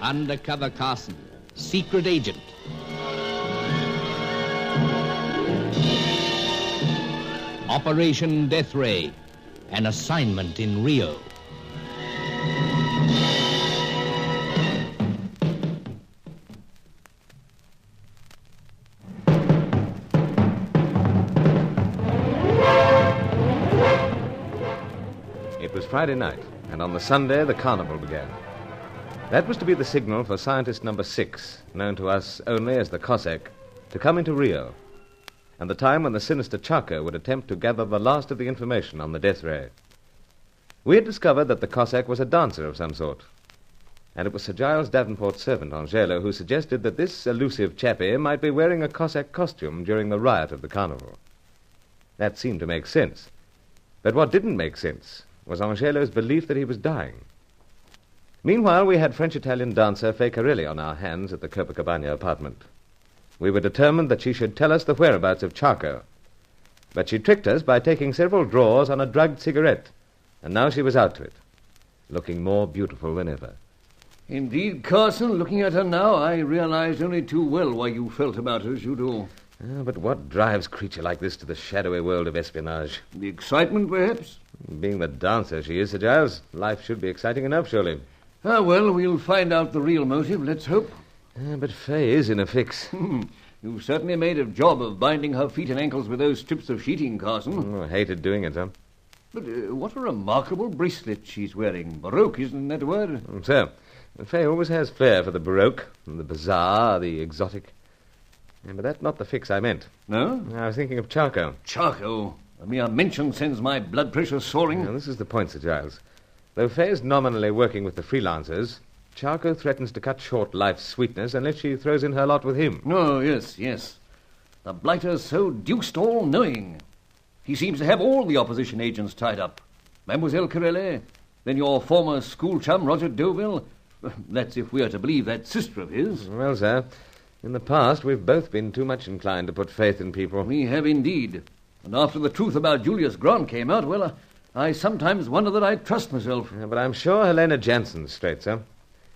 Undercover Carson, secret agent. Operation Deathray, an assignment in Rio. It was Friday night, and on the Sunday the carnival began. That was to be the signal for scientist number 6, known to us only as the Cossack, to come into Rio, and the time when the sinister Charco would attempt to gather the last of the information on the Deathray. We had discovered that the Cossack was a dancer of some sort, and it was Sir Giles Davenport's servant, Angelo, who suggested that this elusive chappie might be wearing a Cossack costume during the riot of the carnival. That seemed to make sense. But what didn't make sense was Angelo's belief that he was dying. Meanwhile, we had French-Italian dancer Feccarelli on our hands at the Copacabana apartment. We were determined that she should tell us the whereabouts of Charco. But she tricked us by taking several draws on a drugged cigarette, and now she was out to it, looking more beautiful than ever. Indeed, Carson, looking at her now, I realized only too well why you felt about her as you do. But what drives a creature like this to the shadowy world of espionage? The excitement, perhaps? Being the dancer she is, Sir Giles, life should be exciting enough, surely. Ah, well, we'll find out the real motive, let's hope. But Fay is in a fix. You certainly made a job of binding her feet and ankles with those strips of sheeting, Carson. I hated doing it, huh? But what a remarkable bracelet she's wearing. Baroque, isn't that a word? So, Fay always has flair for the baroque, the bizarre, the exotic. But that's not the fix I meant. No? I was thinking of Charco. Charco? A mere mention sends my blood pressure soaring. Now, this is the point, Sir Giles. Though Fay is nominally working with the freelancers, Charco threatens to cut short life's sweetness unless she throws in her lot with him. Oh, yes. The blighter's so deuced all-knowing. He seems to have all the opposition agents tied up. Mademoiselle Corelli, then your former school chum, Roger Deauville. That's if we are to believe that sister of his. Well, sir, in the past we've both been too much inclined to put faith in people. We have indeed. And after the truth about Julius Grant came out, well, I sometimes wonder that I trust myself. But I'm sure Helena Jansen's straight, sir.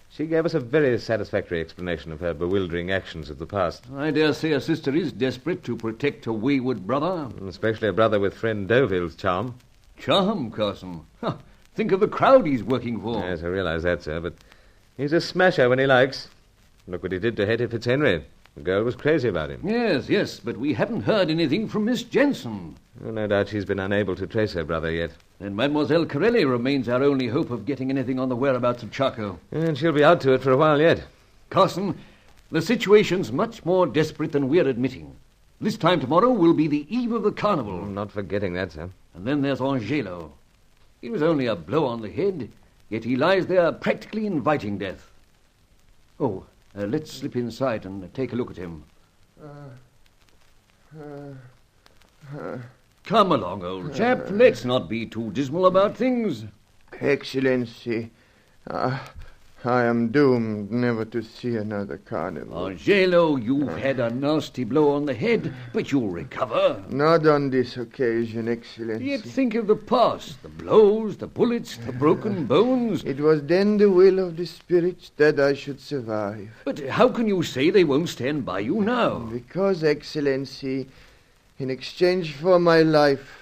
She gave us a very satisfactory explanation of her bewildering actions of the past. I dare say a sister is desperate to protect a wayward brother. Especially a brother with friend Deauville's charm. Charm, Carson? Think of the crowd he's working for. Yes, I realize that, sir, but he's a smasher when he likes. Look what he did to Hetty Fitzhenry. The girl was crazy about him. Yes, but we haven't heard anything from Miss Jensen. Oh, no doubt she's been unable to trace her brother yet. And Mademoiselle Corelli remains our only hope of getting anything on the whereabouts of Charco. And she'll be out to it for a while yet. Carson, the situation's much more desperate than we're admitting. This time tomorrow will be the eve of the carnival. I'm not forgetting that, sir. And then there's Angelo. He was only a blow on the head, yet he lies there practically inviting death. Oh, let's slip inside and take a look at him. Come along, old chap. Let's not be too dismal about things. Excellency, I am doomed never to see another carnival. Angelo, you've had a nasty blow on the head, but you'll recover. Not on this occasion, Excellency. Yet think of the past, the blows, the bullets, the broken bones. It was then the will of the spirits that I should survive. But how can you say they won't stand by you now? Because, Excellency, in exchange for my life,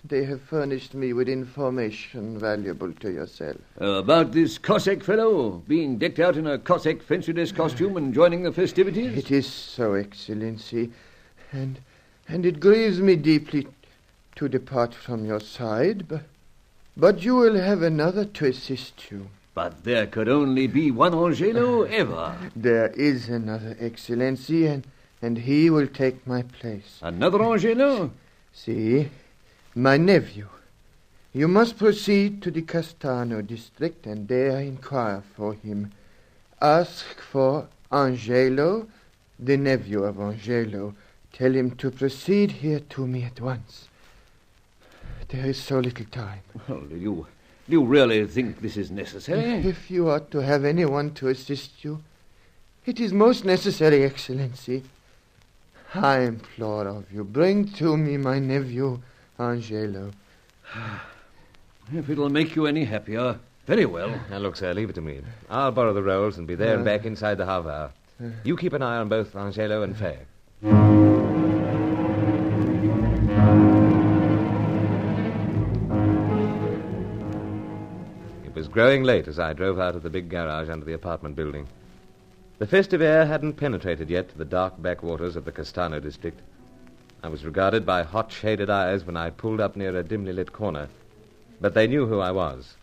they have furnished me with information valuable to yourself. About this Cossack fellow being decked out in a Cossack fancy dress costume and joining the festivities? It is so, Excellency, and it grieves me deeply to depart from your side, but you will have another to assist you. But there could only be one Angelo ever. There is another, Excellency, and he will take my place. Another Angelo? See, my nephew. You must proceed to the Castano district and there inquire for him. Ask for Angelo, the nephew of Angelo. Tell him to proceed here to me at once. There is so little time. Well, do you really think this is necessary? If you are to have anyone to assist you, it is most necessary, Excellency. I implore of you, bring to me my nephew, Angelo. If it'll make you any happier, Very well. Now, look, sir, leave it to me. I'll borrow the rolls and be there and back inside the half hour. You keep an eye on both Angelo and Faye. It was growing late as I drove out of the big garage under the apartment building. The festive air hadn't penetrated yet to the dark backwaters of the Castano district. I was regarded by hot, shaded eyes when I pulled up near a dimly lit corner, but they knew who I was.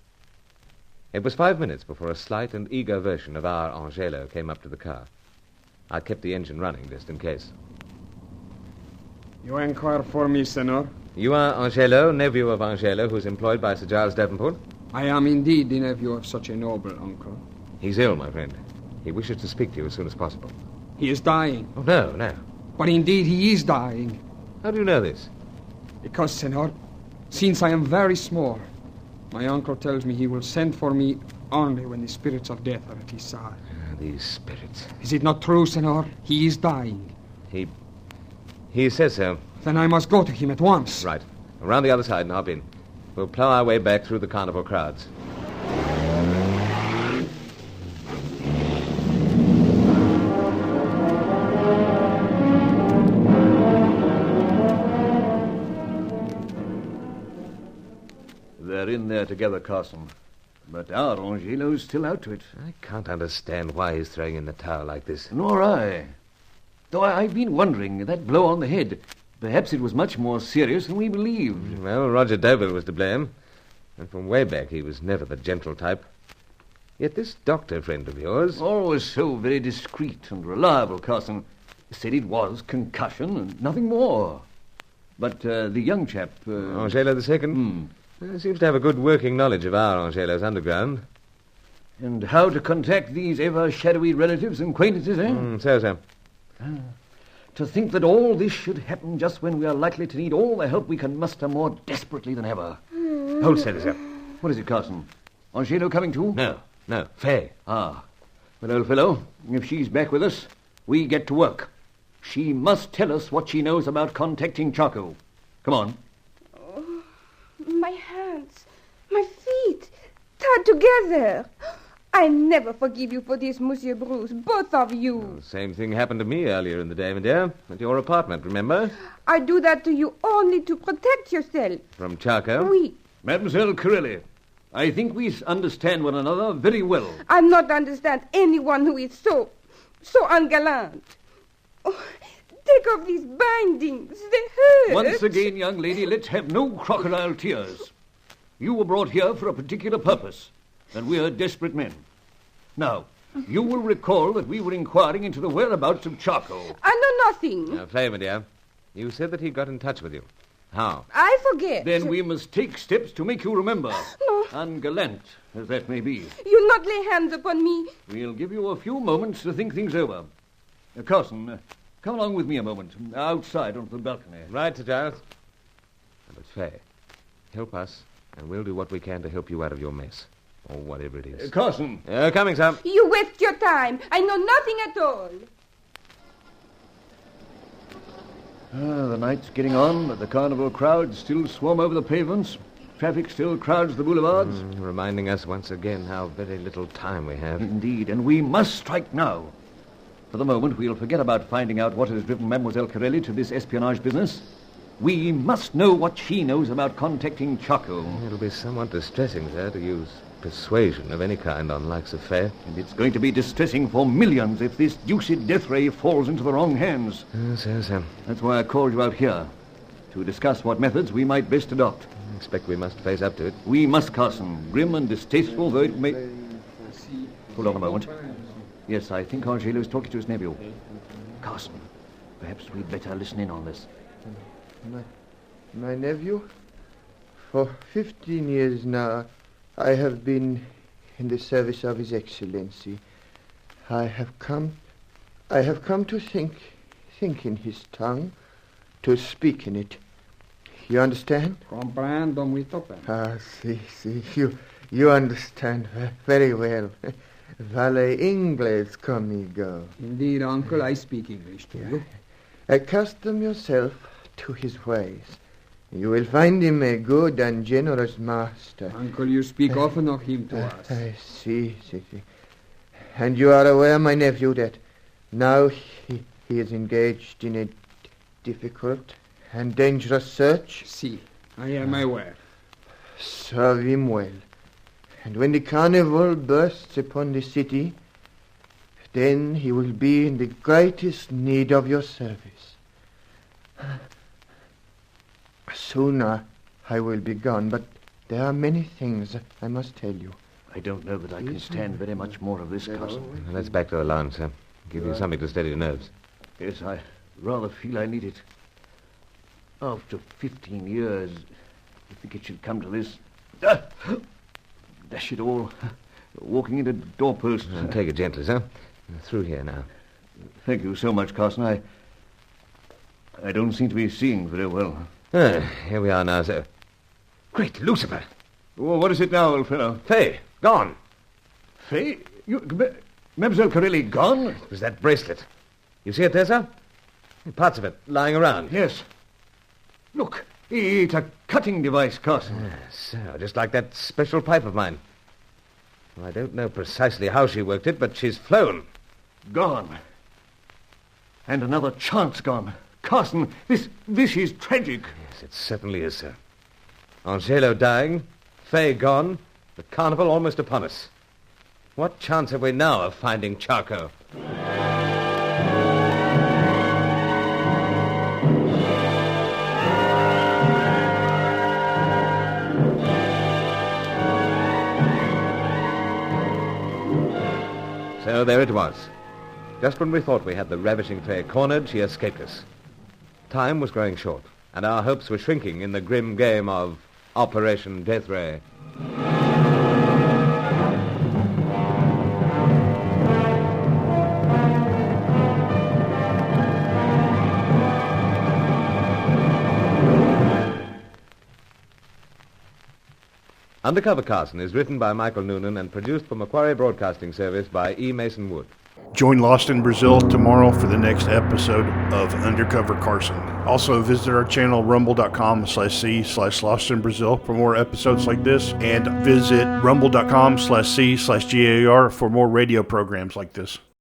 It was 5 minutes before a slight and eager version of our Angelo came up to the car. I kept the engine running just in case. You inquire for me, senor? You are Angelo, nephew of Angelo, who's employed by Sir Giles Davenport? I am indeed the nephew of such a noble uncle. He's ill, my friend. He wishes to speak to you as soon as possible. He is dying. Oh, no. But indeed he is dying. How do you know this? Because, senor, since I am very small, my uncle tells me he will send for me only when the spirits of death are at his side. These spirits. Is it not true, senor? He is dying. He says so. Then I must go to him at once. Right. Around the other side and hop in. We'll plow our way back through the carnival crowds. They're in there together, Carson. But our Angelo's still out to it. I can't understand why he's throwing in the towel like this. Nor I. Though I've been wondering, that blow on the head, perhaps it was much more serious than we believed. Well, Roger Deauville was to blame. And from way back, he was never the gentle type. Yet this doctor friend of yours... Always so very discreet and reliable, Carson. Said it was concussion and nothing more. But the young chap... Angelo II? Seems to have a good working knowledge of our Angelo's underground. And how to contact these ever-shadowy relatives and acquaintances, eh? So. To think that all this should happen just when we are likely to need all the help we can muster more desperately than ever. Hold steady, sir. What is it, Carson? Angelo coming too? No. Faye. Ah. Well, old fellow, if she's back with us, we get to work. She must tell us what she knows about contacting Charco. Come on. My hands, my feet, tied together. I'll never forgive you for this, Monsieur Bruce, both of you. Well, the same thing happened to me earlier in the day, my dear, at your apartment, remember? I do that to you only to protect yourself. From Charco? Oui. Mademoiselle Corelli, I think we understand one another very well. I not understand anyone who is so ungallant. Oh, take off these bindings. They hurt. Once again, young lady, let's have no crocodile tears. You were brought here for a particular purpose, and we're desperate men. Now, you will recall that we were inquiring into the whereabouts of Charco. I know nothing. Now, Faye, my dear, you said that he got in touch with you. How? I forget. Then we must take steps to make you remember. No. Ungallant as that may be. You not lay hands upon me. We'll give you a few moments to think things over. Carson, come along with me a moment, outside onto the balcony. Right, Sir Giles. But Faye, help us, and we'll do what we can to help you out of your mess. Or whatever it is. Carson! Coming, sir. You waste your time. I know nothing at all. The night's getting on, but the carnival crowds still swarm over the pavements. Traffic still crowds the boulevards. Reminding us once again how very little time we have. Indeed, and we must strike now. For the moment, we'll forget about finding out what has driven Mademoiselle Corelli to this espionage business. We must know what she knows about contacting Charco. It'll be somewhat distressing, sir, to use persuasion of any kind on likes of Faye. And it's going to be distressing for millions if this deuced Deathray falls into the wrong hands. So. That's why I called you out here, to discuss what methods we might best adopt. I expect we must face up to it. We must, Carson. Grim and distasteful though it may... Hold on a moment. Yes, I think Angelo is talking to his nephew. Carson, perhaps we'd better listen in on this. My nephew? For 15 years now, I have been in the service of His Excellency. I have come to think in his tongue, to speak in it. You understand? Comprendo muito bem. Si, you understand very well. Vale inglés conmigo. Indeed, uncle, I speak English to you. Accustom yourself to his ways. You will find him a good and generous master. Uncle, you speak often of him to us. I see. And you are aware, my nephew, that now he is engaged in a difficult and dangerous search? See, I am aware. Serve him well. And when the carnival bursts upon the city, then he will be in the greatest need of your service. Soon I will be gone, but there are many things I must tell you. I don't know that I can stand very much more of this, Carson. Well, let's back to the lounge, sir. Give you something to steady your nerves. Yes, I rather feel I need it. After 15 years, I think it should come to this. Dash it all. Walking into doorposts. Take it gently, sir. Through here now. Thank you so much, Carson. I don't seem to be seeing very well. Here we are now, sir. Great Lucifer! Oh, what is it now, old fellow? Fay, gone. Fay? Mademoiselle Corelli gone? It was that bracelet. You see it there, sir? Parts of it lying around. Yes. Look, it's a cutting device, Carson. So, just like that special pipe of mine. Well, I don't know precisely how she worked it, but she's flown. Gone. And another chance gone. Carson, this is tragic. Yes, it certainly is, sir. Angelo dying, Fay gone, the carnival almost upon us. What chance have we now of finding Charco? So there it was. Just when we thought we had the ravishing Fay cornered, she escaped us. Time was growing short, and our hopes were shrinking in the grim game of Operation Deathray. Undercover Carson is written by Michael Noonan and produced for Macquarie Broadcasting Service by E. Mason Wood. Join Lost in Brazil tomorrow for the next episode of Undercover Carson. Also visit our channel rumble.com/c/Lost in Brazil for more episodes like this, and visit rumble.com/c/GAR for more radio programs like this.